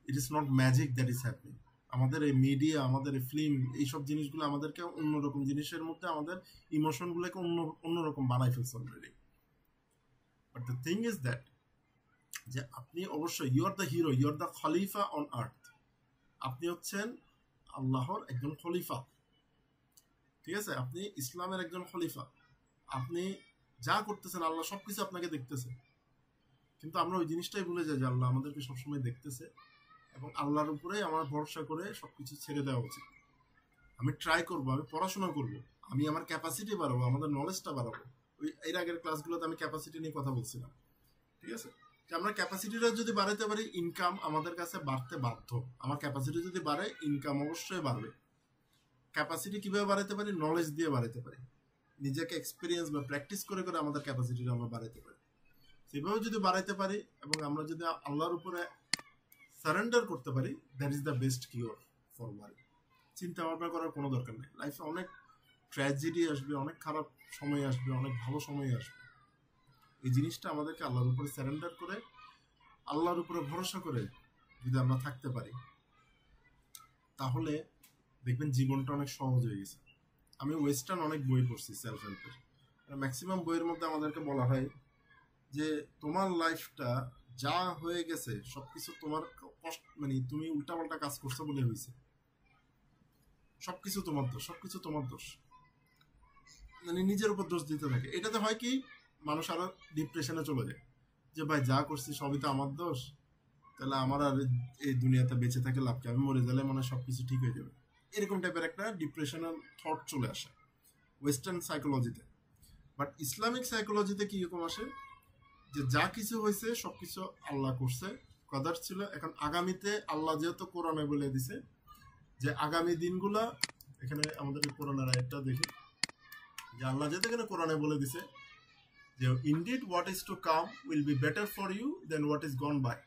A: ইট is not magic that is happening. আমাদের এই মিডিয়া, আমাদের এই ফিল্ম, এইসব জিনিসগুলো আমাদেরকে অন্যরকম জিনিসের মধ্যে আমাদের ইমোশনগুলোকে অন্যরকম বানাই ফেলছে already. But the thing is that যে আপনি অবশ্যই you are the hero, you are the খলিফা অন আর্থ। আপনি হচ্ছেন আল্লাহর একজন খলিফা, ঠিক আছে? আপনি ইসলামের একজন খলিফা। আপনি যা করতেছেন আল্লাহ সবকিছু আপনাকে দেখতেছে, কিন্তু আমরা ওই জিনিসটাই ভুলে যাই যে আল্লাহ আমাদেরকে সবসময় দেখতেছে এবং আল্লাহর উপরে আমার ভরসা করে সবকিছু ছেড়ে দেওয়া উচিত। আমি ট্রাই করবো, আমি পড়াশোনা করবো, আমি আমার ক্যাপাসিটি বাড়াবো, আমাদের নলেজটা বাড়াবো। ওই এর আগের ক্লাসগুলোতে আমি ক্যাপাসিটি নিয়ে কথা বলছিলাম, ঠিক আছে? আমরা ক্যাপাসিটিটা যদি বাড়াতে পারি, ইনকাম আমাদের কাছে বাড়তে বাধ্য। আমার ক্যাপাসিটি যদি বাড়ে, ইনকাম অবশ্যই বাড়বে। ক্যাপাসিটি কিভাবে বাড়াতে পারি? নলেজ দিয়ে বাড়াতে পারি, নিজেকে এক্সপিরিয়েন্স বা প্র্যাকটিস করে করে আমাদের ক্যাপাসিটিটা আমরা বাড়াতে পারি। সেভাবে যদি বাড়াইতে পারি এবং আমরা যদি আল্লাহর উপরে সারেন্ডার করতে পারি, that is the best cure for worry. চিন্তা ভাবনা করার কোনো দরকার নেই। লাইফে অনেক ট্র্যাজেডি আসবে, অনেক খারাপ সময় আসবে, অনেক ভালো সময় আসবে। এই জিনিসটা আমাদেরকে আল্লাহর উপরে সারেন্ডার করে, আল্লাহর উপরে ভরসা করে যদি আমরা থাকতে পারি, তাহলে দেখবেন জীবনটা অনেক সহজ হয়ে গেছে। আমি ওয়েস্টার্ন অনেক বই পড়ছি সেলফ হেল্পের, ম্যাক্সিমাম বইয়ের মধ্যে আমাদেরকে বলা হয় যে তোমার লাইফটা যা হয়ে গেছে সবকিছু তোমার কষ্ট, মানে তুমি উল্টাপাল্টা কাজ করছো বলে হয়েছে, সবকিছু তোমার দোষ, সবকিছু তোমার দোষ, মানে নিজের উপর দোষ দিতে থাকে। এটাতে হয় কি, মানুষ আরো ডিপ্রেশনে চলে যায় যে ভাই যা করছি সবই তো আমার দোষ, তাহলে আমার আর এই দুনিয়াতে বেঁচে থাকে লাভ কি, আমি মরে গেলে মানে সবকিছু ঠিক হয়ে যাবে। এরকম টাইপের একটা ডিপ্রেশনাল থট চলে আসে ওয়েস্টার্ন সাইকোলজিতে। বাট ইসলামিক সাইকোলজিতে কি রকম আসে যে যা কিছু হয়েছে সবকিছু আল্লাহ করছে, কদর ছিল। এখন আগামীতে আল্লাহ যেহেতু কোরআনে বলে দিছে যে আগামী দিনগুলা, এখানে আমাদের কোরআনের আয়াতটা দেখি যে আল্লাহ যেহেতু এখানে কোরআনে বলে দিছে যে indeed what is to come will be better for you than what is gone by.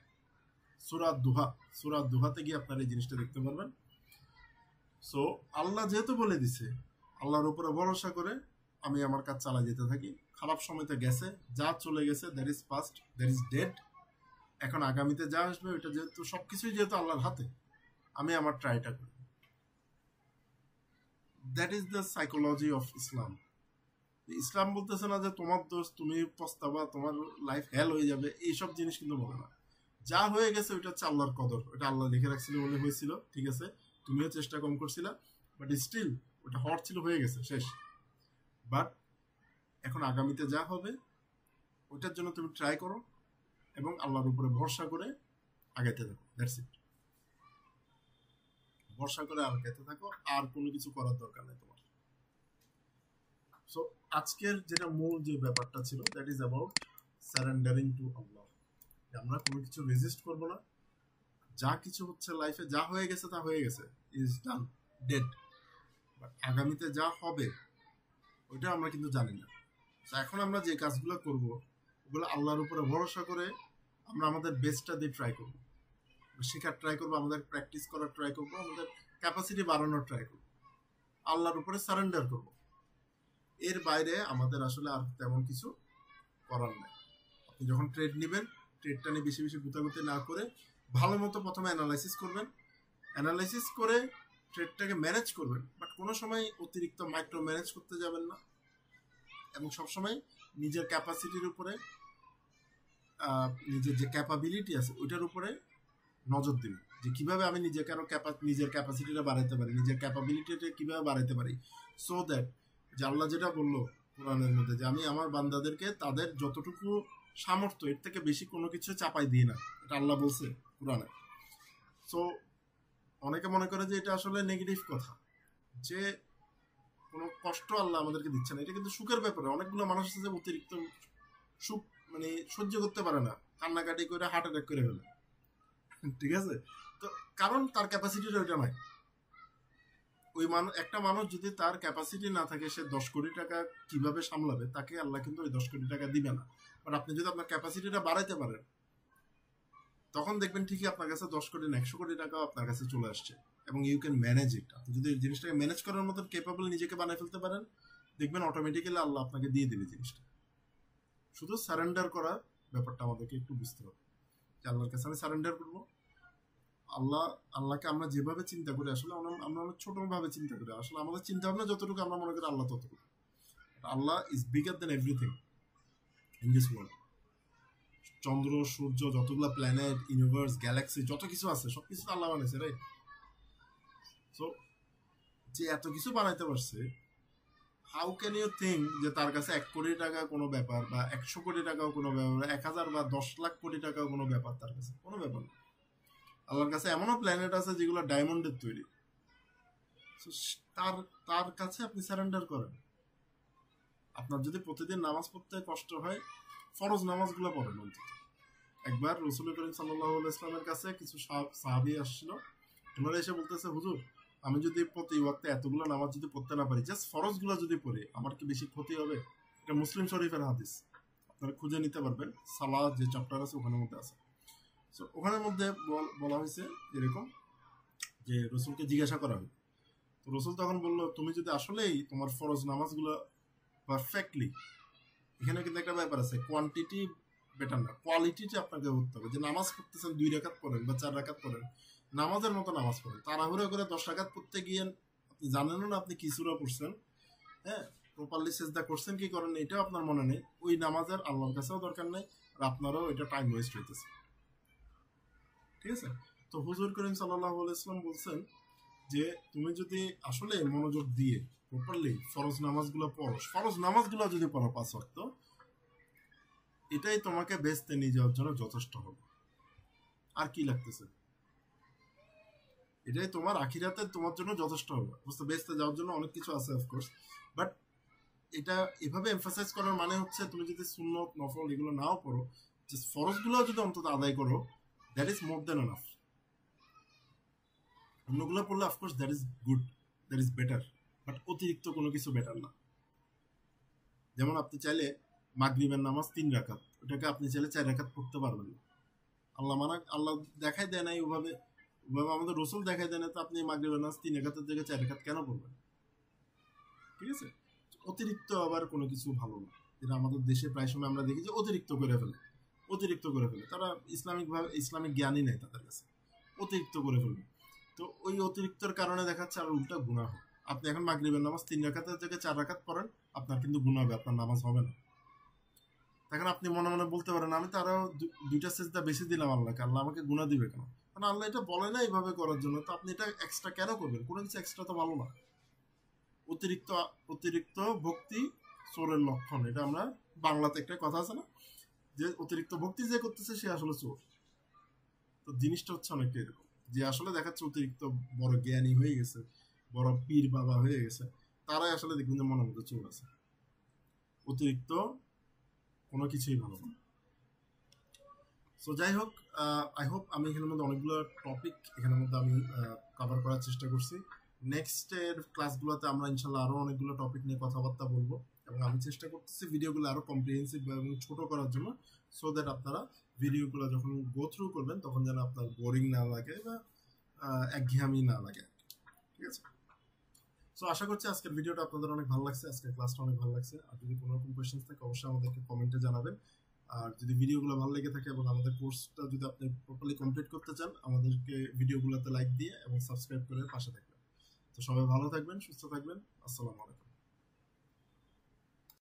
A: Surah Duha, Surah দুহাতে গিয়ে আপনারা এই জিনিসটা দেখতে পারবেন। সো আল্লাহ যেহেতু বলে দিছে, আল্লাহর উপরে ভরসা করে আমি আমার কাজ চালা যেতে থাকি। খারাপ সময়তে গেছে, যা চলে গেছে that is past, that is dead. এখন আগামীতে যা আসবে ওইটা যেহেতু সবকিছুই যেহেতু আল্লাহর হাতে, আমি আমার ট্রাইটা করি। That is the psychology of Islam. Islam বলতেছে না যে তোমার দোষ, তুমি পস্তাবা, তোমার লাইফ হেল হয়ে যাবে, এইসব জিনিস কিন্তু বলে না। যা হয়ে গেছে ওইটা হচ্ছে আল্লাহর কদর, ওটা আল্লাহ লিখে রাখছিল বলে হয়েছিল, ঠিক আছে? তুমিও চেষ্টা কম করছিলা, বাট স্টিল ওটা হওয়ার ছিল, হয়ে গেছে, শেষ। বাট এখন আগামীতে যা হবে ওইটার জন্য তুমি ট্রাই করো এবং আল্লাহর উপরে ভরসা করে আগাইতে থাকো। That's it. ভরসা করে আগাইতে থাকো, আর কোনো কিছু করার দরকার নেই তোমার। সো আজকের যেটা মূল যে ব্যাপারটা ছিল, that is about surrendering to Allah. আমরা কোনো কিছু রেজিস্ট করবো না, যা কিছু হচ্ছে লাইফে, যা হয়ে গেছে তা হয়ে গেছে, ইজ ডান, ডেড। বাট আগামীতে যা হবে ওইটা আমরা কিন্তু জানি না। এখন আমরা যে কাজগুলো করব ওগুলো আল্লাহর উপরে ভরসা করে, আমরা আমাদের বেস্টটা দিয়ে ট্রাই করব, শেখার ট্রাই করবো, আমাদের প্র্যাকটিস করার ট্রাই করবো, আমাদের ক্যাপাসিটি বাড়ানোর ট্রাই করবো, আল্লাহর উপরে সারেন্ডার করবো। এর বাইরে আমাদের আসলে আর তেমন কিছু করার নেই। আপনি যখন ট্রেড নেবেন, ট্রেডটা নিয়ে বেশি বেশি গুতাগুতি না করে ভালো মতো প্রথমে অ্যানালাইসিস করবেন, অ্যানালাইসিস করে ট্রেডটাকে ম্যানেজ করবেন, বাট কোনো সময় অতিরিক্ত মাইক্রো ম্যানেজ করতে যাবেন না, এবং সবসময় নিজের ক্যাপাসিটির উপরে, নিজের যে ক্যাপাবিলিটি আছে ওইটার উপরে নজর দিন, যে কিভাবে আমি নিজেকে আরো নিজের ক্যাপাসিটিটা বাড়াইতে পারি, নিজের ক্যাপাবিলিটিটা কিভাবে বাড়াইতে পারি, সো দ্যাট যে আল্লাহ যেটা বললো কোরআনের মধ্যে যে আমি আমার বান্দাদেরকে তাদের যতটুকু সামর্থ্য এর থেকে বেশি কোনো কিছু চাপাই দিই না, এটা আল্লাহ বলছে কোরআনে। সো অনেকে মনে করে যে এটা আসলে নেগেটিভ কথা, যে কোনো কষ্ট আল্লাহ আমাদেরকে দিচ্ছে না, এটা কিন্তু সুখের ব্যাপারে। অনেকগুলো মানুষ আছে যে অতিরিক্ত সুখ মানে সহ্য করতে পারে না, কান্নাকাটি করে হার্ট অ্যাটাক করে ফেলে, ঠিক আছে? তো কারণ তার ক্যাপাসিটিটা ওইটা নাই। ওই একটা মানুষ যদি তার ক্যাপাসিটি না থাকে, সে 10 কোটি টাকা কিভাবে সামলাবে, তাকে আল্লাহ কিন্তু ওই 10 কোটি টাকা দিবে না। বাট আপনি যদি আপনার ক্যাপাসিটিটা বাড়াইতে পারেন, তখন দেখবেন ঠিকই আপনার কাছে 10 কোটি না 100 কোটি টাকাও আপনার কাছে চলে আসছে, এবং ইউ ক্যান ম্যানেজ ইট। আপনি যদি এই জিনিসটাকে ম্যানেজ করার মতো কেপেবল নিজেকে বানিয়ে ফেলতে পারেন, দেখবেন অটোমেটিক্যালি আল্লাহ আপনাকে দিয়ে দেবে জিনিসটা। শুধু সারেন্ডার করা ব্যাপারটা আমাদেরকে একটু বুঝতে হবে, যে আল্লাহর কাছে আমি সারেন্ডার করবো। আল্লাহকে আমরা যেভাবে চিন্তা করি, আসলে আমরা অনেক ছোট ভাবে চিন্তা করি, আসলে আমাদের চিন্তা ভাবনা যতটুকু আমরা মনে করি আল্লাহ ততটুকু। Allah is bigger than everything in this world. চন্দ্র, সূর্য, যতগুলো প্ল্যানেট, ইউনিভার্স, গ্যালাক্সি, যত কিছু আছে সবকিছু তো আল্লাহ বানাইছে, রাইট? সো যে এত কিছু বানাইতে পারছে, হাউ ক্যান ইউ থিঙ্ক যে তার কাছে 1 কোটি টাকা কোনো ব্যাপার, বা 100 কোটি টাকাও কোনো ব্যাপার, 1000 বা 10 লাখ কোটি টাকাও কোনো ব্যাপার, তার কাছে কোনো ব্যাপার না। আল্লাহর কাছে এমনও প্ল্যানেট আছে যেগুলো ডায়মন্ডের তৈরি। তার কাছে আপনি সারেন্ডার করেন। আপনার যদি প্রতিদিন নামাজ পড়তে কষ্ট হয়, ফরজ নামাজগুলো পড়েন অন্তত। একবার রাসূল করিম সাল্লাল্লাহু আলাইহি ওয়াসাল্লামের কাছে কিছু সাহাবী আসছিল, ওনারা এসে বলতেছে, হুজুর আমি যদি প্রতি ওয়াক্তে এতগুলো নামাজ যদি পড়তে না পারি, জাস্ট ফরজগুলো যদি পড়ি, আমার কি বেশি ক্ষতি হবে? এটা মুসলিম শরীফের হাদিস, আপনারা খুঁজে নিতে পারবেন, সালাহ যে চ্যাপ্টার আছে ওখানের মধ্যে আছে। সো ওখানের মধ্যে বলা হয়েছে এরকম যে রসুলকে জিজ্ঞাসা করা হয়, তো রসুল তখন বললো, তুমি যদি আসলেই তোমার ফরজ নামাজগুলো পারফেক্টলি, এখানে কিন্তু একটা ব্যাপার আছে, কোয়ান্টিটি বেটার না, কোয়ালিটিটা আপনাকে করতে হবে। যে নামাজ পড়তেছেন 2 রাকাত পড়েন বা 4 রাকাত পড়েন, নামাজের মতো নামাজ পড়েন। তাড়াহুড়ো করে 10 রাকাত পড়তে গিয়ে আপনি জানেনও না আপনি কি সূরা পড়ছেন, হ্যাঁ, প্রপারলি সেজদা করছেন কি করেন এটাও আপনার মনে নেই, ওই নামাজের আল্লাহর কাছেও দরকার নেই, আর আপনারও এটা টাইম ওয়েস্ট হইতেছে, ঠিক আছে? তো হুজুর করিম সাল্লাল্লাহু আলাইহি ওয়াসাল্লাম বলছেন যে তুমি যদি আসলে মনোযোগ দিয়ে প্রপারলি ফরজ নামাজগুলো পড়ো, ফরজ নামাজগুলো যদি পড়ো 5 ওয়াক্ত, এটাই তোমাকে বেহেশতে নিয়ে যাওয়ার জন্য যথেষ্ট হবে। আর কি লাগতেছে? এটাই তোমার আখিরাতে তোমার জন্য যথেষ্ট হবে। বুঝতে, বেহেশতে যাওয়ার জন্য অনেক কিছু আছে অফকোর্স, বাট এটা এভাবে এমফাসাইজ করার মানে হচ্ছে তুমি যদি সুন্নত, নফল এগুলো নাও পড়ো, জাস্ট ফরজগুলো যদি অন্তত আদায় করো, that is more than enough. অন্যগুলো পড়লে of course that is good, that is better, but অতিরিক্ত কোনো কিছু বেটার না। যেমন আপনি চাইলে মাগরিবের নামাজ 3 রাকাত, ওটাকে আপনি চাইলে 4 রাকাত পড়তে পারবেন না। আল্লাহ দেখাই দেয় নাই ওভাবে, আমাদের রসুল দেখাই দেয় না, তো আপনি মাগরিবের নামাজ 3 রাকাতের জায়গায় 4 রাকাত কেন পড়বেন? ঠিক আছে? অতিরিক্ত আবার কোনো কিছু ভালো না, যেটা আমাদের দেশে প্রায় সময় আমরা দেখি যে অতিরিক্ত করে ফেলে। তারা ইসলামিক জ্ঞানই নেই তাদের কাছে, অতিরিক্ত করে ফেলবে। তো ওই অতিরিক্তর কারণে দেখাচ্ছে আর উল্টা গুনাহ হয়। আপনি এখন মাগরিবের নামাজ 3 রাকাতের জায়গায় 4 রাকাত পড়েন, আপনার কিন্তু গুনাহ হবে, আপনার নামাজ হবে না। তখন আপনি মনে মনে বলতে পারেন, আমি তো আরো 2টা সেজদা বেশি দিলাম আল্লাহকে, আল্লাহ আমাকে গুনাহ দিবে কেন? কারণ আল্লাহ এটা বলে না এইভাবে করার জন্য, তো আপনি এটা এক্সট্রা কেন করবেন? কোনো কিছু এক্সট্রা তো ভালো না। অতিরিক্ত ভক্তি চোরের লক্ষণ, এটা আমরা বাংলাতে একটা কথা আছে না, যে অতিরিক্ত ভক্তি যে করতেছে সে আসলে চোর। তো জিনিসটা হচ্ছে অনেকটা এরকম, যে আসলে দেখাচ্ছে অতিরিক্ত বড় জ্ঞানী হয়ে গেছে, বড় পীর বাবা হয়ে গেছে, তারাই আসলে দেখবেন যে মনের মধ্যে চোর আছে। অতিরিক্ত কোনো কিছুই ভালো না। সো যাই হোক, আই হোপ আমি এখানের মধ্যে অনেকগুলো টপিক এখানের মধ্যে আমি কভার করার চেষ্টা করছি। নেক্সটের ক্লাসগুলোতে আমরা ইনশাল্লাহ আরো অনেকগুলো টপিক নিয়ে কথাবার্তা বলবো, এবং আমি চেষ্টা করতেছি ভিডিওগুলো আরো কম্প্রিহেন্সিভ এবং ছোট করার জন্য, সো দ্যাট আপনারা ভিডিওগুলো যখন গো থ্রু করবেন তখন যেন আপনার বোরিং না লাগে বা একঘেয়ামি না লাগে, ঠিক আছে? সো আশা করছি আজকের ভিডিওটা আপনাদের অনেক ভালো লাগছে, আজকের ক্লাসটা অনেক ভালো লাগছে। আর যদি কোনো রকম কোয়েশ্চেন থাকে অবশ্যই আমাদেরকে কমেন্টে জানাবেন। আর যদি ভিডিওগুলো ভালো লেগে থাকে এবং আমাদের কোর্সটা যদি আপনি প্রপারলি কমপ্লিট করতে চান, আমাদেরকে ভিডিওগুলোতে লাইক দিয়ে এবং সাবস্ক্রাইব করে পাশে থাকবেন। তো সবাই ভালো থাকবেন, সুস্থ থাকবেন। আসসালামু আলাইকুম।